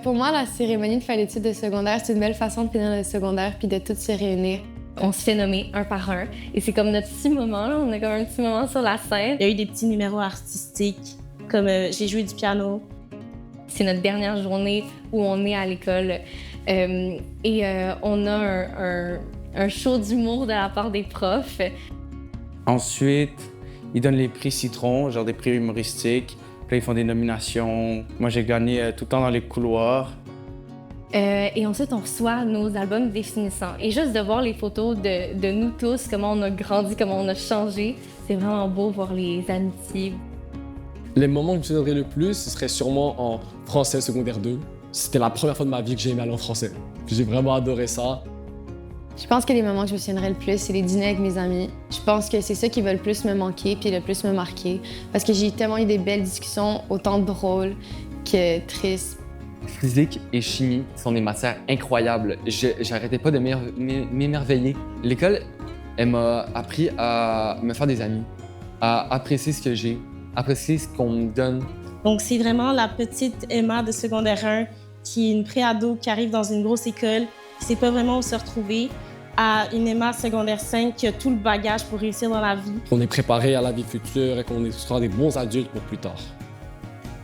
Pour moi, la cérémonie de fin d'études de secondaire, c'est une belle façon de finir le secondaire puis de tous se réunir. On se fait nommer un par un et c'est comme notre petit moment, là. On a comme un petit moment sur la scène. Il y a eu des petits numéros artistiques, comme j'ai joué du piano. C'est notre dernière journée où on est à l'école on a un show d'humour de la part des profs. Ensuite, ils donnent les prix Citron, genre des prix humoristiques. Puis là, ils font des nominations. Moi, j'ai gagné tout le temps dans les couloirs. Et ensuite, on reçoit nos albums définissants. Et juste de voir les photos de nous tous, comment on a grandi, comment on a changé, c'est vraiment beau voir les amitiés. Les moments que je me souviendrai le plus, ce serait sûrement en français secondaire 2. C'était la première fois de ma vie que j'ai aimé aller en français. Puis j'ai vraiment adoré ça. Je pense que les moments que je me souviendrai le plus, c'est les dîners avec mes amis. Je pense que c'est ça qui va le plus me manquer puis le plus me marquer. Parce que j'ai tellement eu des belles discussions, autant drôles que tristes. Physique et chimie sont des matières incroyables. J'arrêtais pas de m'émerveiller. L'école, elle m'a appris à me faire des amis, à apprécier ce que j'ai, apprécier ce qu'on me donne. Donc, c'est vraiment la petite Emma de secondaire 1 qui est une pré-ado qui arrive dans une grosse école, qui sait pas vraiment où se retrouver, à une Emma secondaire 5 qui a tout le bagage pour réussir dans la vie. On est préparé à la vie future et qu'on sera des bons adultes pour plus tard.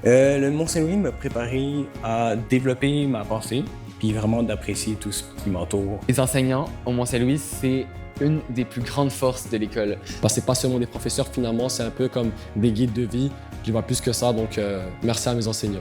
Le Mont-Saint-Louis m'a préparé à développer ma pensée, puis vraiment d'apprécier tout ce qui m'entoure. Les enseignants au Mont-Saint-Louis, c'est une des plus grandes forces de l'école. Parce que c'est pas seulement des professeurs, finalement, c'est un peu comme des guides de vie. Je vois plus que ça, donc merci à mes enseignants.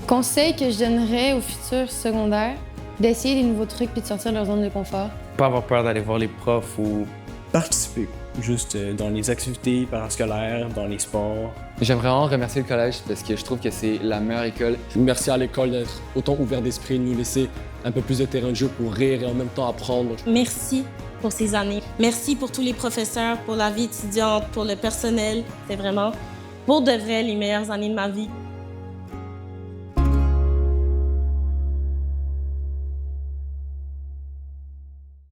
Conseil que je donnerais aux futurs secondaires, d'essayer des nouveaux trucs puis de sortir de leur zone de confort. Pas avoir peur d'aller voir les profs ou... Participer, juste dans les activités parascolaires, dans les sports. J'aimerais vraiment remercier le collège parce que je trouve que c'est la meilleure école. Merci à l'école d'être autant ouvert d'esprit, de nous laisser un peu plus de terrain de jeu pour rire et en même temps apprendre. Merci pour ces années. Merci pour tous les professeurs, pour la vie étudiante, pour le personnel. C'est vraiment, pour de vrai, les meilleures années de ma vie.